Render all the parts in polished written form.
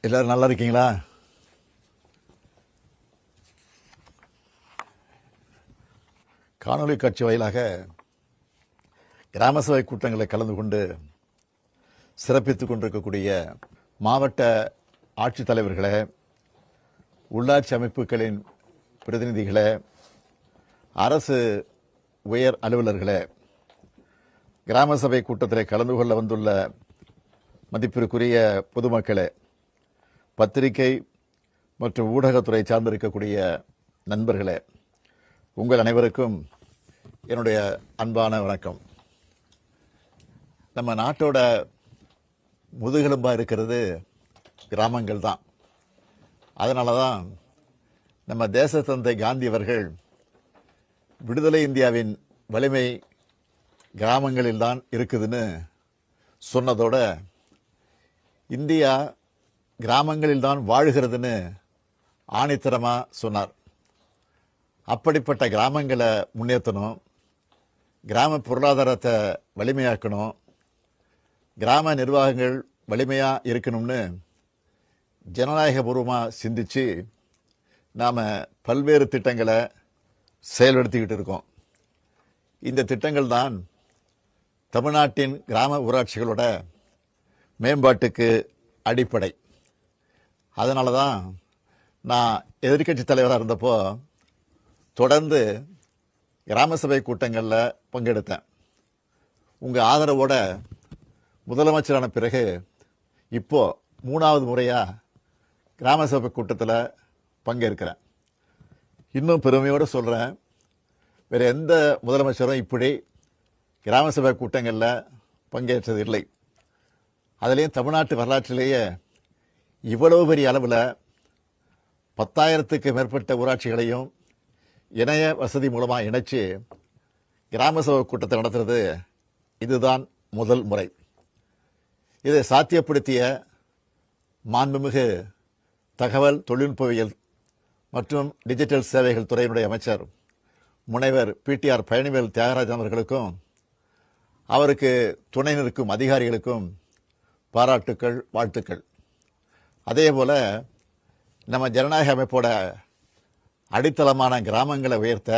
எல்லாரும் நல்லா இருக்கீங்களா? காணொலி காட்சி வாயிலாக கிராம சபை கூட்டங்களை கலந்து கொண்டு சிறப்பித்துக் கொண்டிருக்கக்கூடிய மாவட்ட ஆட்சித்தலைவர்களே, உள்ளாட்சி அமைப்புகளின் பிரதிநிதிகளே, அரசு உயர் அலுவலர்களே, கிராம சபை கூட்டத்தில் கலந்து கொள்ள வந்துள்ள மதிப்பிற்குரிய பொதுமக்களே, பத்திரிகை மற்றும் ஊடகத்துறை சார்ந்திருக்கக்கூடிய நண்பர்களே, உங்கள் அனைவருக்கும் என்னுடைய அன்பான வணக்கம். நம்ம நாட்டோட முதுகெலும்பாக இருக்கிறது கிராமங்கள் தான். அதனால தான் நம்ம தேசத்தந்தை காந்தி அவர்கள் விடுதலை இந்தியாவின் வலிமை கிராமங்களில் தான் இருக்குதுன்னு சொன்னதோட இந்தியா கிராமங்களில் தான் வாழுகிறதுன்னு ஆணித்தரமாக சொன்னார். அப்படிப்பட்ட கிராமங்களை முன்னேற்றணும், கிராம பொருளாதாரத்தை வலிமையாக்கணும், கிராம நிர்வாகங்கள் வலிமையாக இருக்கணும்னு ஜனநாயகபூர்வமாக சிந்தித்து நாம் பல்வேறு திட்டங்களை செயல்படுத்திக்கிட்டு இருக்கோம். இந்த திட்டங்கள் தான் தமிழ்நாட்டின் கிராம ஊராட்சிகளோட மேம்பாட்டுக்கு அடிப்படை. அதனால தான் நான் எதிர்க்கட்சி தலைவராக இருந்தப்போ தொடர்ந்து கிராம சபை கூட்டங்களில் பங்கெடுத்தேன். உங்கள் ஆதரவோட முதலமைச்சரான பிறகு இப்போ 3வது முறையாக கிராம சபை கூட்டத்தில் பங்கேற்கிறேன். இன்னும் பெருமையோடு சொல்கிறேன், வேறு எந்த முதலமைச்சரும் இப்படி கிராம சபை கூட்டங்களில் பங்கேற்றது இல்லை. அதுலேயும் தமிழ்நாட்டு வரலாற்றிலேயே இவ்வளவு பெரிய அளவில் 10,000க்கு மேற்பட்ட ஊராட்சிகளையும் இணைய வசதி மூலமாக இணைச்சு கிராம சபை கூட்டத்தை நடத்துறது இதுதான் முதல் முறை. இதை சாத்தியப்படுத்திய மாண்புமிகு தகவல் தொழில்நுட்பவியல் மற்றும் டிஜிட்டல் சேவைகள் துறையினுடைய அமைச்சர் முனைவர் PTR பழனிவேல் தியாகராஜன் அவர்களுக்கும் அவருக்கு துணை நிற்கும் அதிகாரிகளுக்கும் பாராட்டுக்கள், வாழ்த்துக்கள். அதே போல் நம்ம ஜனநாயக அமைப்போட அடித்தளமான கிராமங்களை உயர்த்த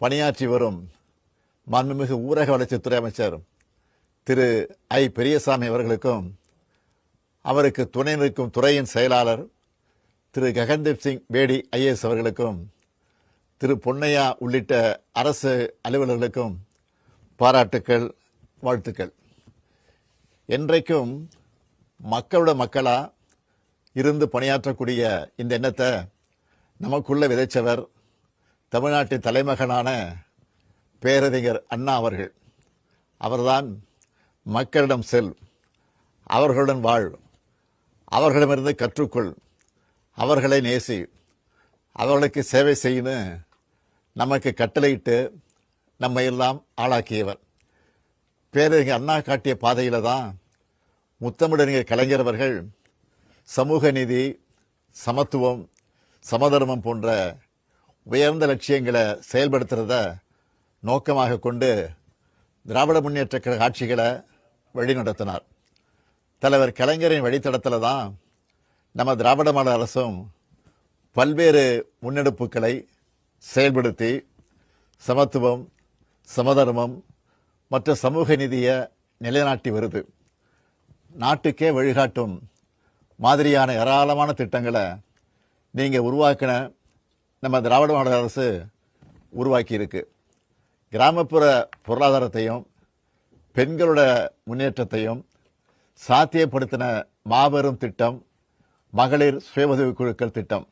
பணியாற்றி வரும் மாண்புமிகு ஊரக வளர்ச்சித்துறை அமைச்சர் திரு பெரியசாமி அவர்களுக்கும் அவருக்கு துணை நிற்கும் துறையின் செயலாளர் திரு ககன்தீப் சிங் பேடி IAS அவர்களுக்கும் திரு பொன்னையா உள்ளிட்ட அரசு அலுவலர்களுக்கும் பாராட்டுக்கள், வாழ்த்துக்கள். என்றைக்கும் மக்களோட மக்களாக இருந்து பணியாற்றக்கூடிய இந்த எண்ணத்தை நமக்குள்ள விதைச்சவர் தமிழ்நாட்டின் தலைமகனான பேரறிஞர் அண்ணா அவர்கள். அவர்தான் மக்களிடம் செல், அவர்களுடன் வாழ், அவர்களிடமிருந்து கற்றுக்கொள், அவர்களை நேசி, அவர்களுக்கு சேவை செய்யன்னு நமக்கு கட்டளையிட்டு நம்மை எல்லாம் ஆளாக்கியவர். பேரறிஞர் அண்ணா காட்டிய பாதையில் தான் முத்தமிழறிஞர் கலைஞர் அவர்கள் சமூக நீதி, சமத்துவம், சமதர்மம் போன்ற உயர்ந்த லட்சியங்களை செயல்படுத்துறத நோக்கமாக கொண்டு திராவிட முன்னேற்ற கழக ஆட்சிகளை வழிநடத்தினார். தலைவர் கலைஞரின் வழித்தடத்தில் தான் நம்ம திராவிட மாடல் அரசும் பல்வேறு முன்னெடுப்புகளை செயல்படுத்தி சமத்துவம், சமதர்மம் மற்றும் சமூக நீதியை நிலைநாட்டி வருது. நாட்டுக்கே வழிகாட்டும் மாதிரியான ஏராளமான திட்டங்களை நீங்கள் உருவாக்கின நம்ம திராவிட மாடல் அரசு உருவாக்கியிருக்கு. கிராமப்புற பொருளாதாரத்தையும் பெண்களோட முன்னேற்றத்தையும் சாத்தியப்படுத்தின மாபெரும் திட்டம் மகளிர் சுய உதவி குழுக்கள் திட்டம்.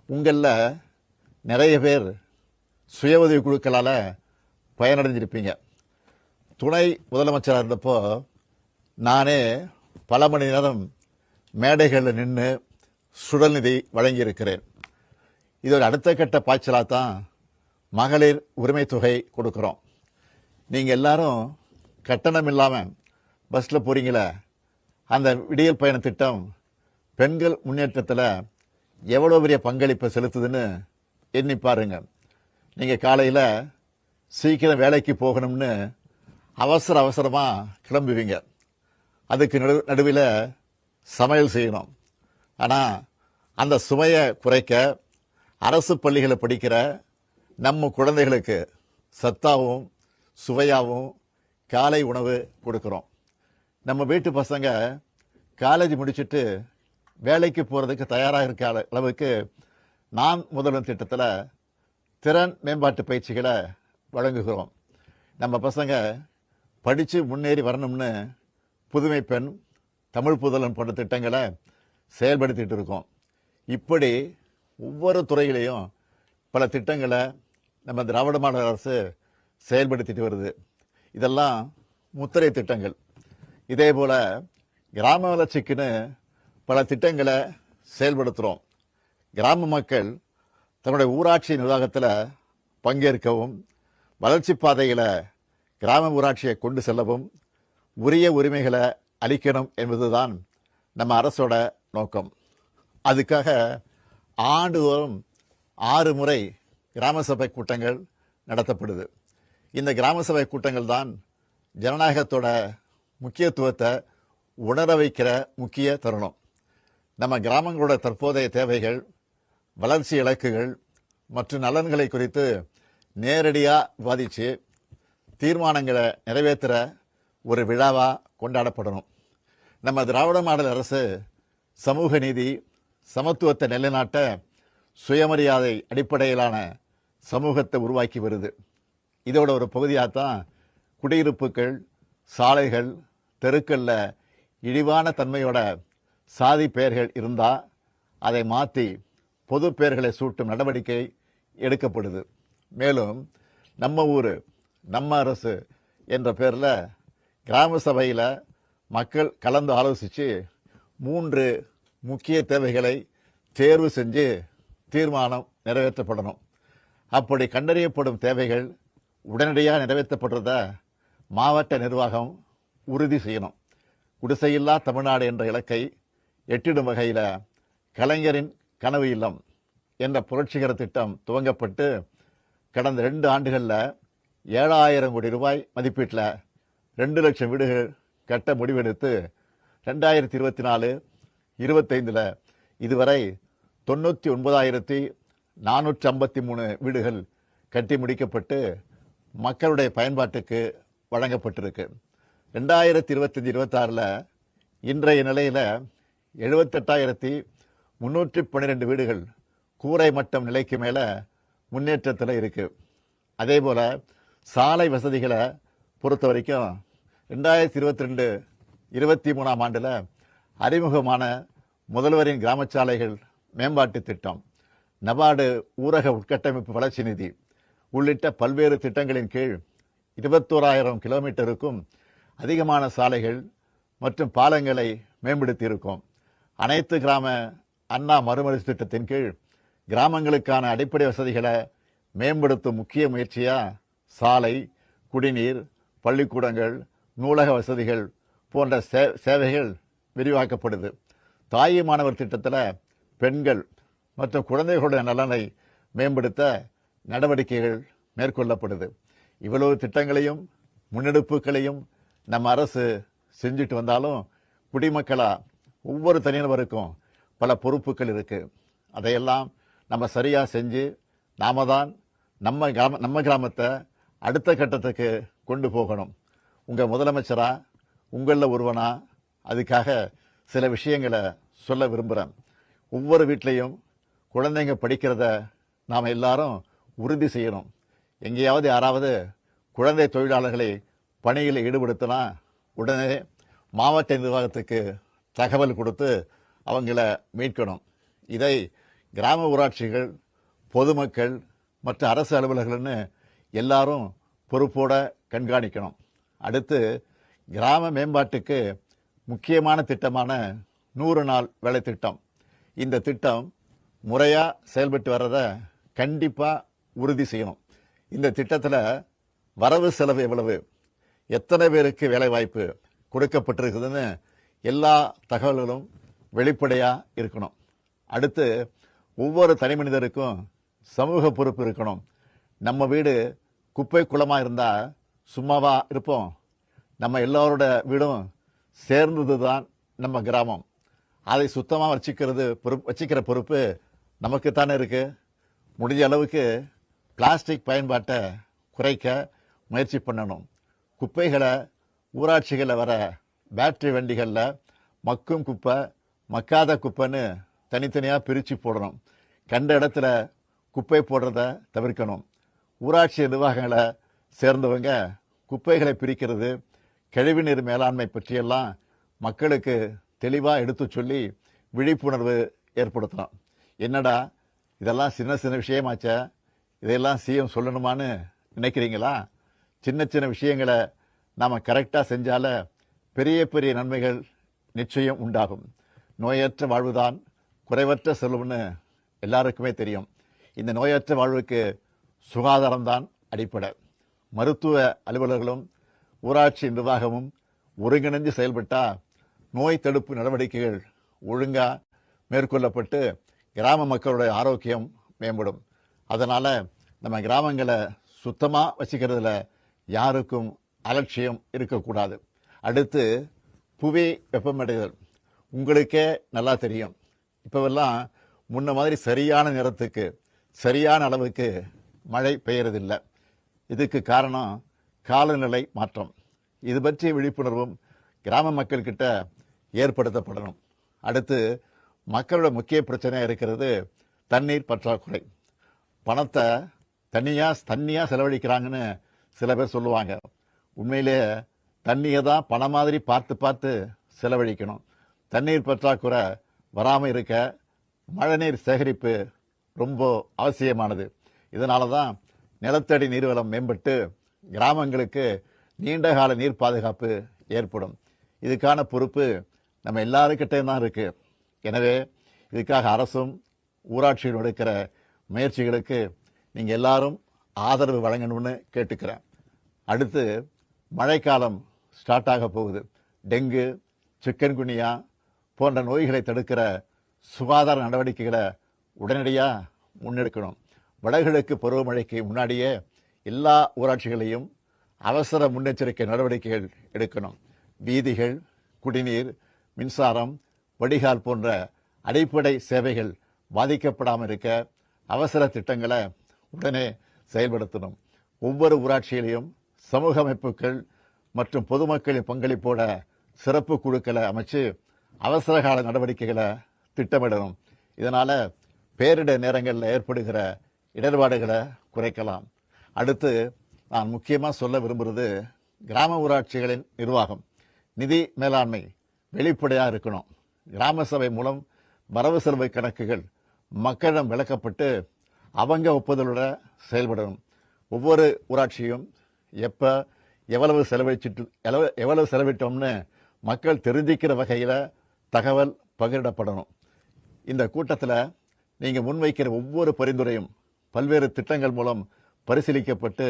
உங்களில் நிறைய பேர் சுய உதவி குழுக்களால் பயனடைஞ்சிருப்பீங்க. துணை முதலமைச்சராக இருந்தப்போ நானே பல மணி நேரம் மேடைகளில் நின்று சுடல் நிதி வழங்கியிருக்கிறேன். இதோட அடுத்த கட்ட பாய்ச்சலாக தான் மகளிர் உரிமை தொகை கொடுக்குறோம். நீங்கள் எல்லாரும் கட்டணம் இல்லாமல் பஸ்ஸில் போகிறீங்களே, அந்த விடியல் பயண திட்டம் பெண்கள் முன்னேற்றத்தில் எவ்வளோ பெரிய பங்களிப்பை செலுத்துதுன்னு எண்ணி பாருங்க. நீங்கள் காலையில் சீக்கிரம் வேலைக்கு போகணும்னு அவசரமாக கிளம்புவீங்க. அதுக்கு நடுவில் சமையல் செய்யணும், ஆனால் அந்த சுமையை குறைக்க அரசு பள்ளிகளை படிக்கிற நம்ம குழந்தைகளுக்கு சத்தாகவும் சுவையாகவும் காலை உணவு கொடுக்குறோம். நம்ம வீட்டு பசங்க காலேஜ் முடிச்சுட்டு வேலைக்கு போகிறதுக்கு தயாராக இருக்க அளவுக்கு நான் முதல்வன் திட்டத்தில் திறன் மேம்பாட்டு பயிற்சிகளை வழங்குகிறோம். நம்ம பசங்க படித்து முன்னேறி வரணும்னு புதுமை பெண், தமிழ் புதல்வன் போன்ற திட்டங்களை செயல்படுத்திட்டு இருக்கோம். இப்படி ஒவ்வொரு துறையிலையும் பல திட்டங்களை நம்ம திராவிட மாடல் அரசு செயல்படுத்திட்டு வருது. இதெல்லாம் முத்திரை திட்டங்கள். இதே போல் கிராம வளர்ச்சிக்குன்னு பல திட்டங்களை செயல்படுத்துகிறோம். கிராம மக்கள் தன்னுடைய ஊராட்சி நிர்வாகத்தில் பங்கேற்கவும் வளர்ச்சி பாதையில் கிராம ஊராட்சியை கொண்டு செல்லவும் உரிய உரிமைகளை அளிக்கணும் என்பதுதான் நம்ம அரசோட நோக்கம். அதுக்காக ஆண்டுதோறும் 6 முறை கிராம சபை கூட்டங்கள் நடத்தப்படுது. இந்த கிராம சபை கூட்டங்கள் தான் ஜனநாயகத்தோட முக்கியத்துவத்தை உணர வைக்கிற முக்கிய தருணம். நம்ம கிராமங்களோட தற்போதைய தேவைகள், வளர்ச்சி இலக்குகள் மற்றும் நலன்களை குறித்து நேரடியாக விவாதித்து தீர்மானங்களை நிறைவேற்றுற ஒரு விழாவாக கொண்டாடப்படணும். நம்ம திராவிட மாடல் அரசு சமூக நீதி, சமத்துவத்தை நிலைநாட்ட சுயமரியாதை அடிப்படையிலான சமூகத்தை உருவாக்கி வருது. இதோட ஒரு பகுதியாக தான் குடியிருப்புகள், சாலைகள், தெருக்களில் இழிவான தன்மையோட சாதி பெயர்கள் இருந்தால் அதை மாற்றி பொது பெயர்களை சூட்டும் நடவடிக்கை எடுக்கப்படுது. மேலும் நம்ம ஊர் நம்ம அரசு என்ற பேரில் கிராம சபையில் மக்கள் கலந்து ஆலோசித்து 3 முக்கிய தேவைகளை தேர்வு செஞ்சு தீர்மானம் நிறைவேற்றப்படணும். அப்படி கண்டறியப்படும் தேவைகள் உடனடியாக நிறைவேற்றப்படுறத மாவட்ட நிர்வாகம் உறுதி செய்யணும். குடிசையில்லா தமிழ்நாடு என்ற இலக்கை எட்டிடும் வகையில் கலைஞரின் கனவு இல்லம் என்ற புரட்சிகர திட்டம் துவங்கப்பட்டு கடந்த 2 ஆண்டுகளில் 7,000 கோடி ரூபாய் மதிப்பீட்டில் 2 லட்சம் வீடுகள் கட்ட முடிவெடுத்து 2024-25 இதுவரை 99,453 வீடுகள் கட்டி முடிக்கப்பட்டு மக்களுடைய பயன்பாட்டுக்கு வழங்கப்பட்டிருக்கு. 2025-26 இன்றைய நிலையில் 78,312 வீடுகள் கூரை மட்டம் நிலைக்கு மேலே முன்னேற்றத்தில் இருக்குது. அதே போல் சாலை வசதிகளை பொறுத்த வரைக்கும் 2022-23 ஆண்டில் அறிமுகமான முதல்வரின் கிராம சாலைகள் மேம்பாட்டு திட்டம், நபார்டு ஊரக உட்கட்டமைப்பு வளர்ச்சி நிதி உள்ளிட்ட பல்வேறு திட்டங்களின் கீழ் 21,000 கிலோமீட்டருக்கும் அதிகமான சாலைகள் மற்றும் பாலங்களை மேம்படுத்தியிருக்கோம். அனைத்து கிராம அண்ணா மறுமலர்ச்சி திட்டத்தின் கீழ் கிராமங்களுக்கான அடிப்படை வசதிகளை மேம்படுத்தும் முக்கிய முயற்சியாக சாலை, குடிநீர், பள்ளிக்கூடங்கள், நூலக வசதிகள் போன்ற சேவைகள் விரிவாக்கப்படுது. தாய் மாணவர் திட்டத்தில் பெண்கள் மற்றும் குழந்தைகளுடைய நலனை மேம்படுத்த நடவடிக்கைகள் மேற்கொள்ளப்படுது. இவ்வளவு திட்டங்களையும் முன்னெடுப்புகளையும் நம்ம அரசு செஞ்சுட்டு வந்தாலும் குடிமக்களாக ஒவ்வொரு தனிநபருக்கும் பல பொறுப்புகள் இருக்குது. அதையெல்லாம் நம்ம சரியாக செஞ்சு நாம தான் நம்ம கிராமத்தை அடுத்த கட்டத்துக்கு கொண்டு போகணும். உங்கள் முதலமைச்சராக உங்களில் ஒருவனா அதுக்காக சில விஷயங்களை சொல்ல விரும்புகிறேன். ஒவ்வொரு வீட்லேயும் குழந்தைங்க படிக்கிறத நாம் எல்லாரும் உறுதி செய்யணும். எங்கேயாவது யாராவது குழந்தை தொழிலாளர்களை பணியில் ஈடுபடுத்தினா உடனே மாவட்ட நிர்வாகத்துக்கு தகவல் கொடுத்து அவங்கள மீட்கணும். இதை கிராம ஊராட்சிகள், பொதுமக்கள் மற்ற அரசு அலுவலர்கள்னு எல்லாரும் பொறுப்போட கண்காணிக்கணும். அடுத்து கிராம மேம்பாட்டுக்கு முக்கியமான திட்டமான 100 நாள் வேலை திட்டம். இந்த திட்டம் முறையாக செயல்பட்டு வர்றதை கண்டிப்பாக உறுதி செய்யணும். இந்த திட்டத்தில் வரவு செலவு எவ்வளவு, எத்தனை பேருக்கு வேலைவாய்ப்பு கொடுக்கப்பட்டிருக்குதுன்னு எல்லா தகவல்களும் வெளிப்படையாக இருக்கணும். அடுத்து ஒவ்வொரு தனி மனிதருக்கும் சமூக பொறுப்பு இருக்கணும். நம்ம வீடு குப்பை குளமாக இருந்தால் சும்மாவா இருப்போம்? நம்ம எல்லாரோட வீடும் சேர்ந்தது தான் நம்ம கிராமம். அதை சுத்தமாக வச்சுக்கிற பொறுப்பு நமக்குத்தானே இருக்கு. முடிஞ்ச அளவுக்கு பிளாஸ்டிக் பயன்பாட்டை குறைக்க முயற்சி பண்ணணும். குப்பைகளை ஊராட்சிகளில் வர பேட்டரி வண்டிகளில் மக்கும் குப்பை மக்காத குப்பைன்னு தனித்தனியாக பிரித்து போடணும். கண்ட இடத்துல குப்பை போடுறத தவிர்க்கணும். ஊராட்சி நிர்வாகங்களை சேர்ந்தவங்க குப்பைகளை பிரிக்கிறது, கழிவுநீர் மேலாண்மை பற்றியெல்லாம் மக்களுக்கு தெளிவாக எடுத்து சொல்லி விழிப்புணர்வு ஏற்படுத்தணும். என்னடா இதெல்லாம் சின்ன சின்ன விஷயமாச்சா, இதையெல்லாம் சிஎம் சொல்லணுமான்னு நினைக்கிறீங்களா? சின்ன சின்ன விஷயங்களை நாம் கரெக்டாக செஞ்சால பெரிய பெரிய நன்மைகள் நிச்சயம் உண்டாகும். நோயற்ற வாழ்வுதான் குறைவற்ற செல்வம்னு எல்லாருக்குமே தெரியும். இந்த நோயற்ற வாழ்வுக்கு சுகாதாரம்தான் அடிப்படை. மருத்துவ அலுவலர்களும் ஊராட்சி நிர்வாகமும் ஒருங்கிணைந்து செயல்பட்டால் நோய் தடுப்பு நடவடிக்கைகள் ஒழுங்காக மேற்கொள்ளப்பட்டு கிராம மக்களுடைய ஆரோக்கியம் மேம்படும். அதனால் நம்ம கிராமங்களை சுத்தமாக வச்சுக்கிறதுல யாருக்கும் அலட்சியம் இருக்கக்கூடாது. அடுத்து புவி வெப்பமடைதல் உங்களுக்கே நல்லா தெரியும். இப்போவெல்லாம் முன்ன மாதிரி சரியான நேரத்துக்கு சரியான அளவுக்கு மழை பெய்யறதில்லை. இதுக்கு காரணம் காலநிலை மாற்றம். இது பற்றிய விழிப்புணர்வும் கிராம மக்கள்கிட்ட ஏற்படுத்தப்படணும். அடுத்து மக்களோட முக்கிய பிரச்சனையாக இருக்கிறது தண்ணீர் பற்றாக்குறை. பணத்தை தண்ணியாக செலவழிக்கிறாங்கன்னு சில பேர் சொல்லுவாங்க. உண்மையிலே தண்ணியை தான் பணம் மாதிரி பார்த்து செலவழிக்கணும். தண்ணீர் பற்றாக்குறை வராமல் இருக்க மழைநீர் சேகரிப்பு ரொம்ப அவசியமானது. இதனால தான் நிலத்தடி நீர்வளம் மேம்பட்டு கிராமங்களுக்கு நீண்டகால நீர் பாதுகாப்பு ஏற்படும். இதுக்கான பொறுப்பு நம்ம எல்லாருக்கிட்டையும் தான் இருக்குது. எனவே இதுக்காக அரசும் ஊராட்சியில் எடுக்கிற முயற்சிகளுக்கு நீங்கள் எல்லாரும் ஆதரவு வழங்கணும்னு கேட்டுக்கிறேன். அடுத்து மழைக்காலம் ஸ்டார்ட் ஆக போகுது. டெங்கு, சிக்கன்குனியா போன்ற நோய்களை தடுக்கிற சுகாதார நடவடிக்கைகளை உடனடியாக முன்னெடுக்கணும். வடகிழக்கு பருவமழைக்கு முன்னாடியே எல்லா ஊராட்சிகளையும் அவசர முன்னெச்சரிக்கை நடவடிக்கைகள் எடுக்கணும். வீதிகள், குடிநீர், மின்சாரம், வடிகால் போன்ற அடிப்படை சேவைகள் பாதிக்கப்படாமல் இருக்க அவசர திட்டங்களை உடனே செயல்படுத்தணும். ஒவ்வொரு ஊராட்சியிலையும் சமூக அமைப்புகள் மற்றும் பொதுமக்களின் பங்களிப்போட சிறப்பு குழுக்களை அமைச்சு அவசரகால நடவடிக்கைகளை திட்டமிடணும். இதனால் பேரிடர் நேரங்களில் ஏற்படுகிற இடர்பாடுகளை குறைக்கலாம். அடுத்து நான் முக்கியமாக சொல்ல விரும்புகிறது கிராம ஊராட்சிகளின் நிர்வாகம், நிதி மேலாண்மை வெளிப்படையாக இருக்கணும். கிராம சபை மூலம் வரவு செலவு கணக்குகள் மக்களிடம் விளக்கப்பட்டு அவங்க ஒப்புதலோட செயல்படணும். ஒவ்வொரு ஊராட்சியும் எப்போ எவ்வளவு செலவிட்டோம்னு மக்கள் தெரிஞ்சிக்கிற வகையில் தகவல் பகிரப்படணும். இந்த கூட்டத்தில் நீங்கள் முன்வைக்கிற ஒவ்வொரு பரிந்துரையும் பல்வேறு திட்டங்கள் மூலம் பரிசீலிக்கப்பட்டு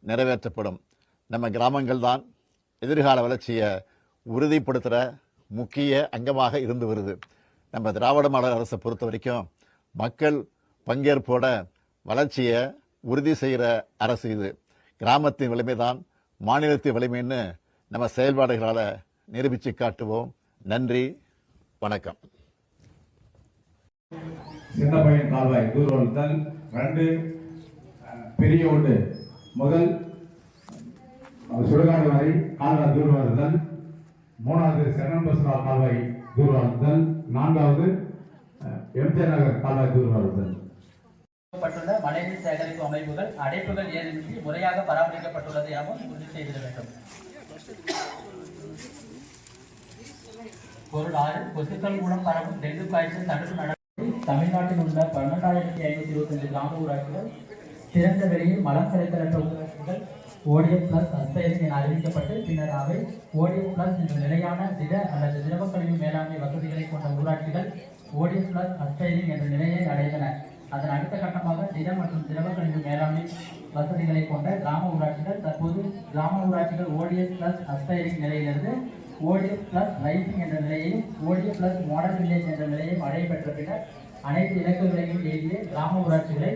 நிறைவேற்றப்படும். நம்ம கிராமங்கள் தான் எதிர்கால வளர்ச்சியை உறுதிப்படுத்துகிற முக்கிய அங்கமாக இருந்து வருது. நம்ம திராவிட மாடல் அரசை பொறுத்த வரைக்கும் மக்கள் பங்கேற்போட வளர்ச்சியை உறுதி செய்கிற அரசு இது. கிராமத்தின் வலிமை தான் மாநிலத்தின் வலிமைன்னு நம்ம செயல்பாடுகளால் நிரூபித்து காட்டுவோம். நன்றி, வணக்கம். சின்ன பையன் கால்வாய் தூர்வாருதல் 2 பெரிய ஒன்று முதல் சுடுகாடு வரை கால்வாய் தூர்வாருதல், 3வது சென்னன் பஸ்ரா கால்வாய் தூர்வாருதல், 4வது எம்ஜிஆர் நகர் கால்வாய் தூர்வாருதல். மழைநீர் சேகரிப்பு அமைப்புகள் அடைப்புகள் ஏதுமின்றி முறையாக பராமரிக்கப்பட்டுள்ளது எனவும் உறுதி செய்திட வேண்டும். பொருள் 6 கொசுக்கள் மூலம் பரவும் டெங்கு காய்ச்சல் தடுப்பு நடவடிக்கை. தமிழ்நாட்டில் உள்ள 12,525 கிராம ஊராட்சிகள் திறந்த வெளியில் மலம் கழித்தலற்ற ஊராட்சிகள் ODF பிளஸ் அஸ்பைரிங் என அறிவிக்கப்பட்டு பின்னர் அவை ODF பிளஸ் என்ற நிலையான திட அல்லது திரவ கழிவு மேலாண்மை வசதிகளை கொண்ட ஊராட்சிகள் ODF பிளஸ் அஸ்பைரிங் என்ற நிலையை அடைந்தன. அதன் அடுத்த கட்டமாக திட மற்றும் திரவ கழிவு மேலாண்மை வசதிகளை கொண்ட கிராம ஊராட்சிகள் தற்போது கிராம ஊராட்சிகள் ODF பிளஸ் அஸ்பைரிங் நிலையிலிருந்து ODF பிளஸ் ரைசிங் என்ற நிலையையும் ODF பிளஸ் மாடல் வில்லேஜ் என்ற நிலையையும் அடைய பெற்ற பின்னர் அனைத்து இலக்குகளையும் எழுதிய கிராம ஊராட்சிகளை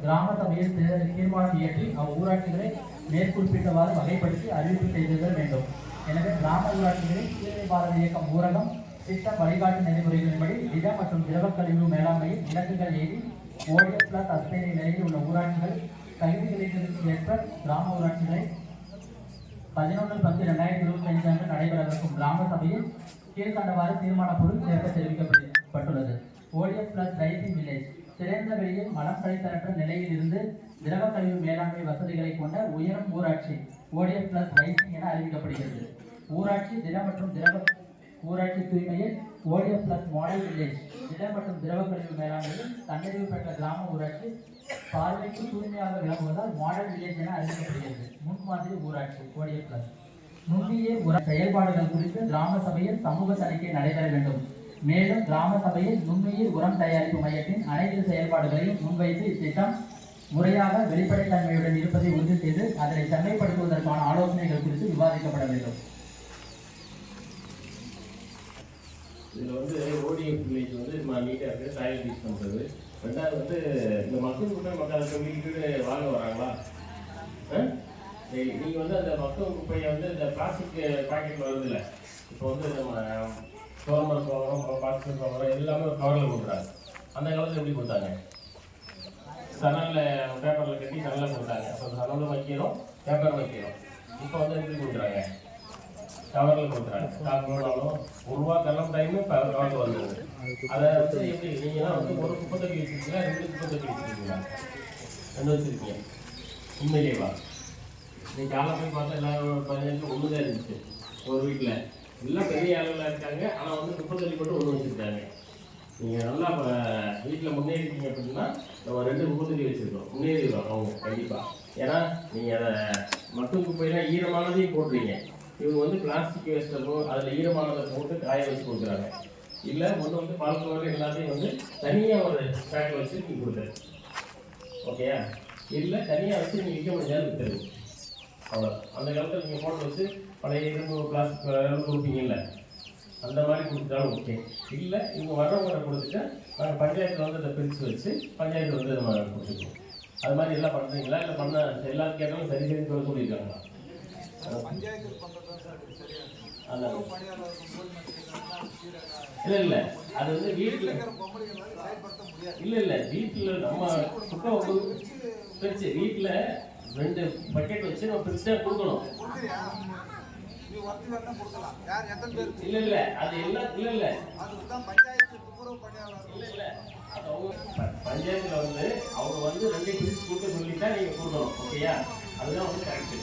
கிராம சபையில் தீர்மானம் இயற்றி அவ்வூராட்சிகளை மேற்குறிப்பிட்டவாறு வகைப்படுத்தி அறிவிப்பு செய்திருக்க வேண்டும். எனவே கிராம ஊராட்சிகளில் தூய்மை பாரத இயக்கம் ஊரகம் திட்ட வழிகாட்டு நெறிமுறைகளின்படி திட மற்றும் திரவ கழிவு மேலாண்மையில் இலக்குகள் ஏறி ஓடிஎஸ் பிளஸ் அஸ்தேரி நிலையில் உள்ள ஊராட்சிகள் கல்விகளுக்கு ஏற்ப கிராம ஊராட்சிகளை 11/10/2025 அன்று நடைபெறவிருக்கும் கிராம சபையில் கீழ்கண்டவாறு தீர்மான பொருள் சேர்க்க தெரிவிக்கப்பட்டுள்ளது. ஓடிஎஸ் பிளஸ் ரைசிங் வில்லேஜ் திறந்த வெளியில் மலம் கழித்தரற்ற நிலையில் இருந்து திரவ கழிவு மேலாண்மை வசதிகளை கொண்ட உயரும் ஊராட்சி ஓடிஎஸ் பிளஸ் ரைசிங் என அறிவிக்கப்படுகிறது. ஊராட்சி திட மற்றும் திரவ ஊராட்சி தூய்மையில் ஓடிஎஸ் பிளஸ் மாடல் வில்லேஜ் திட மற்றும் திரவ கழிவு மேலாண்மையில் தன்னறிவு பெற்ற கிராம ஊராட்சி பார்வைக்கு தூய்மையாக விளங்குவதால் மாடல் வில்லேஜ் என அறிவிக்கப்படுகிறது. முன்மாதிரி ஊராட்சி ஓடிஎஸ் பிளஸ் நுண்ணிய செயல்பாடுகள் குறித்து கிராம சபையில் சமூக தணிக்கை நடைபெற வேண்டும். மேலும் கிராம சபையில் நுண்ணுயிர் உரம் தயாரிப்பு மையத்தின் அனைத்து செயல்பாடுகளையும் முன்வைத்து இத்திட்டம் முறையாக வெளிப்படைத்தன்மையுடன் இருப்பதை உறுதி செய்து அதனை செம்மைப்படுத்துவதற்கான ஆலோசனைகள் குறித்து விவாதிக்கப்பட வேண்டும். இதில் வந்து ஓடிஎஃப் வில்லேஜ் வந்து நம்ம நீட்டாக இருக்குது, டாய்லெட் யூஸ் பண்ணுறது. ரெண்டாவது வந்து இந்த மக்கள் குப்பை மக்கள் வீட்டுக்கு வாங்க வராங்களா? நீங்கள் வந்து அந்த மக்கள் குப்பையை வந்து இந்த பிளாஸ்டிக் பாக்கெட்டில் வருது இல்லை, இப்போ வந்து நம்ம சோளமரம் சோளம் பாஸ்கர் சோளம் எல்லாமே ஒரு கவரில் கொடுக்குறாங்க. அந்த காலத்தில் எப்படி கொடுத்தாங்க? சணலில் பேப்பரில் கட்டி சணலில் கொடுத்தாங்க. அப்போ சணலும் வைக்கிறோம், பேப்பர் வைக்கிறோம். இப்போ வந்து எப்படி கொடுக்குறாங்க? கவரில் கொடுக்குறாங்க. ஸ்டாக் போனாலும் ₹1 தரம் டைமு கவரில் வந்துடுது. அதை வந்து எப்படி நீங்கள்லாம் வந்து ஒரு குப்பத்தொட்டி வச்சுருக்கீங்களா, 2 குப்பத்தொட்டி வச்சுருக்கீங்களா? 2 வச்சுருக்கீங்க. உண்மையிலேவா? நீ காலையில் போய் பார்த்தா எல்லாரும் 15 ஒன்று தான் இருந்துச்சு ஒரு வீட்டில். எல்லாம் பெரிய அளவில் இருக்காங்க, ஆனால் வந்து குப்பத்தொட்டி மட்டும் 1 வச்சுருக்காங்க. நீங்கள் நல்லா வீட்டில் முன்னேறிட்டீங்க அப்படின்னா நம்ம 2 குப்பத்தொட்டி வச்சுருக்கோம். முன்னேறிடுவோம் அவங்க கண்டிப்பாக. ஏன்னா நீங்கள் அதை மட்டும் குப்பையெல்லாம் ஈரமானதையும் போடுறீங்க. இவங்க வந்து பிளாஸ்டிக் வேஸ்ட்டோ அதில் ஈரமானதை போட்டு காய வச்சு கொடுக்குறாங்க. இல்லை ஒன்று வந்து பால்கோவில் எல்லாத்தையும் வந்து தனியாக ஒரு பேக்கில் வச்சு நீங்கள் கொடுக்குறது. ஓகேயா? இல்லை தனியாக வச்சு நீங்கள் விற்க முடிஞ்சாலும் விற்றுது. அவ்வளோ அந்த காலத்தில் நீங்கள் போட்டு வச்சு பழைய இரும்பு பிளாஸ்டிக் கொடுப்பீங்கல்ல, அந்த மாதிரி கொடுத்தாலும் ஓகே. இல்லை இவங்க வர்றவங்களை கொடுத்துட்டு நாங்கள் பஞ்சாயத்தில் வந்து அதை பிரித்து வச்சு பஞ்சாயத்து வந்து நம்ம கொடுத்துருக்கோம். அது மாதிரி எல்லாம் பண்ணுறீங்களா? இல்லை பண்ண எல்லாரும் கேட்டாலும் சரி சரி சொல்லியிருக்காங்களா? இல்ல அது வந்து வீட்டுல இல்ல வீட்டுல நம்ம குப்பை பிரிச்சு வீட்டுல 2 பக்கெட் வச்சு நம்ம பிரிச்சுதான் கொடுக்கணும். இல்ல அது எல்லாம் இல்ல பஞ்சாயத்துல வந்து அவங்க வந்து 2 பிரிச்சு கொடுக்க சொல்லிட்டா நீங்க கொடுக்கணும். ஓகேயா? அதுதான் வந்து கரெக்ட்.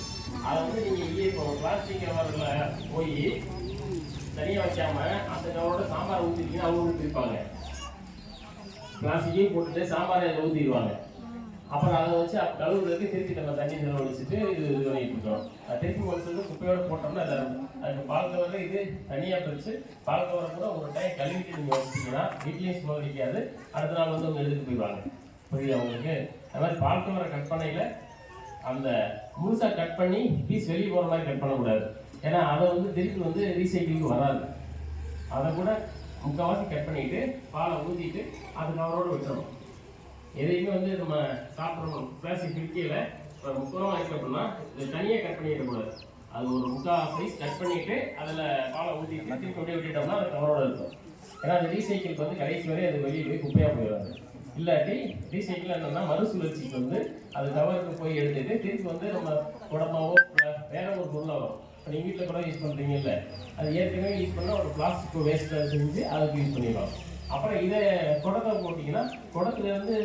அதை வந்து நீங்கள் இப்போ பிளாஸ்டிக் கவரில் போய் தனியாக வைக்காம அந்த கவரோட சாம்பார் ஊற்றிட்டீங்கன்னா அவங்க பிரிப்பாங்க. பிளாஸ்டிக்கையும் போட்டுட்டு சாம்பாரை அதில் ஊற்றிடுவாங்க. அப்புறம் அதை வச்சு கழுவுறதுக்கு திருப்பி நம்ம தண்ணி செலவழிச்சிட்டு இது பண்ணிட்டு இருக்கோம். திருப்பி ஒரு சொல்லி குப்பையோட போட்டோம்னா அதுக்கு பால் கவரை இது தனியாக பிரித்து பால் கவரை கூட ஒரு டைம் கழுவிட்டு நீங்கள் வச்சிட்டிங்கன்னா வீட்லேயும் சும்மா கிடைக்காது. அடுத்த நாள் வந்து அவங்க எடுத்துட்டு போயிடுவாங்க. புரியுது அவங்களுக்கு? அது மாதிரி பால் கவரை கட் பண்ணையில் அந்த முழுசாக கட் பண்ணி பீஸ் வெளியே போகிற மாதிரி கட் பண்ணக்கூடாது. ஏன்னா அதை வந்து திருப்பி வந்து ரீசைக்கிளுக்கு வராது. அதை கூட முக்கால்வாசி கட் பண்ணிவிட்டு பாலை ஊற்றிட்டு அது கவரோடு விட்டுறணும். எதையுமே வந்து நம்ம சாப்பிட்றோம் பிளாஸ்டிக் பிரிக்கையில் இப்போ 30 ரூபா வாங்கி அப்படின்னா இது தனியாக கட் பண்ணிடக்கூடாது. அது ஒரு 3/4 சைஸ் கட் பண்ணிவிட்டு அதில் பாலை ஊற்றிட்டு திருப்பி அப்படியே விட்டுட்டோம்னா அது கவரோடு இருக்கும். ஏன்னா அந்த ரீசைக்கிளுக்கு வந்து கடைசி வரை அது வெளியே போய் குப்பையாக போயிடாது. இல்லாட்டி ரீசைக்கிள் என்னன்னா மறுசுழற்சிக்கு வந்து அது கவருக்கு போய் எடுத்துட்டு திருப்பி வந்து நம்ம குடமாவோ வேற ஒரு பொருளாக வரும். இப்போ நீங்கள் வீட்டில் கூட யூஸ் பண்ணுறீங்கல்ல, அது ஏற்கனவே யூஸ் பண்ணால் ஒரு பிளாஸ்டிக் வேஸ்ட்டை செஞ்சு அதுக்கு யூஸ் பண்ணிடுவாங்க. அப்புறம் இதை குடத்தை போட்டிங்கன்னா குடத்துலேருந்து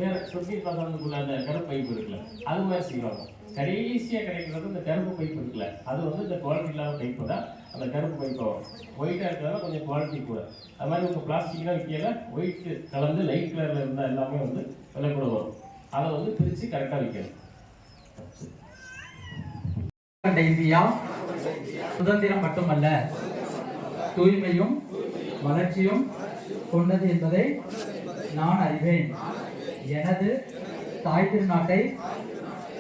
வேற சொட்டி பசங்களுக்குள்ள அந்த கருப்பு பைப்பு இருக்குல்ல, அது மாதிரி செய்வாங்க. கடைசியாக கிடைக்கிறது இந்த கருப்பு பைப்பு இருக்குல்ல, அது வந்து இந்த குவாலிட்டி இல்லாத பைப்பு தான். அந்த கருப்பு பைப்பு வரும். ஒயிட்டாக இருக்கிறதால கொஞ்சம் குவாலிட்டி கூட. அது மாதிரி உங்கள் பிளாஸ்டிக்லாம் விற்கல ஒயிட்டு கலந்து லைட் கலரில் இருந்தால் எல்லாமே வந்து விலை கூட வரும். அதை வந்து பிரித்து கரெக்டாக விற்கணும். இந்தியா சுதந்திரம் மட்டுமல்ல தூய்மையும் வளர்ச்சியும் கொண்டது என்பதை நான் அறிவேன். எனது தாய் திருநாட்டை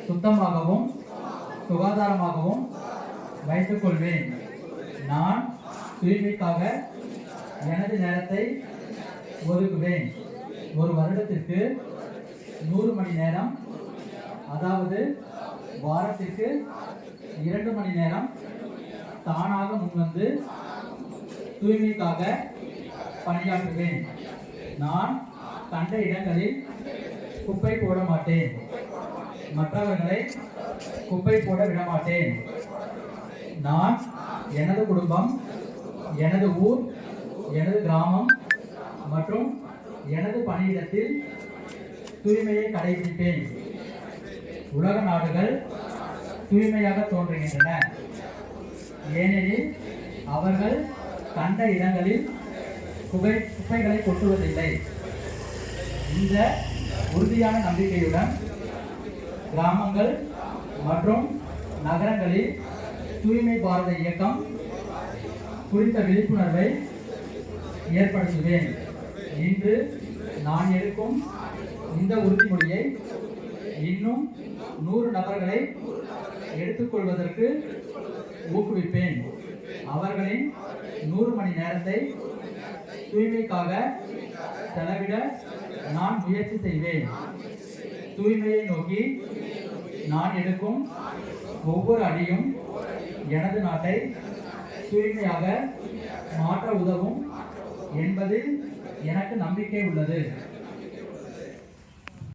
சுத்தமாகவும் சுகாதாரமாகவும் வைத்துக் கொள்வேன். நான் தூய்மைக்காக எனது நேரத்தை ஒதுக்குவேன். ஒரு வருடத்திற்கு 100 மணி நேரம், அதாவது வாரத்திற்கு 2 மணி நேரம் தானாக முன்வந்து தூய்மைக்காக பணியாற்றுவேன். நான் கண்ட இடங்களில் குப்பை போட மாட்டேன். மற்றவர்களை குப்பை போட விட மாட்டேன். நான் எனது குடும்பம், எனது ஊர், எனது கிராமம் மற்றும் எனது பணியிடத்தில் தூய்மையை கடைபிடிப்பேன். உலக நாடுகள் தூய்மையாக தோன்றுகின்றன, ஏனெனில் அவர்கள் கண்ட இடங்களில் குப்பைகளை கொட்டுவதில்லை. இந்த உறுதியான நம்பிக்கையுடன் கிராமங்கள் மற்றும் நகரங்களில் தூய்மை பாரத இயக்கம் குறித்த விழிப்புணர்வை ஏற்படுத்துவேன். இன்று நான் எடுக்கும் இந்த உறுதிமொழியை இன்னும் 100 நபர்களை எடுத்துக்கொள்வதற்கு ஊக்குவிப்பேன். அவர்களின் 100 மணி நேரத்தை தூய்மைக்காக செலவிட நான் முயற்சி செய்வேன். தூய்மையை நோக்கி நான் எடுக்கும் ஒவ்வொரு அடியும் எனது நாட்டை தூய்மையாக மாற்ற உதவும் என்பதில் எனக்கு நம்பிக்கை உள்ளது.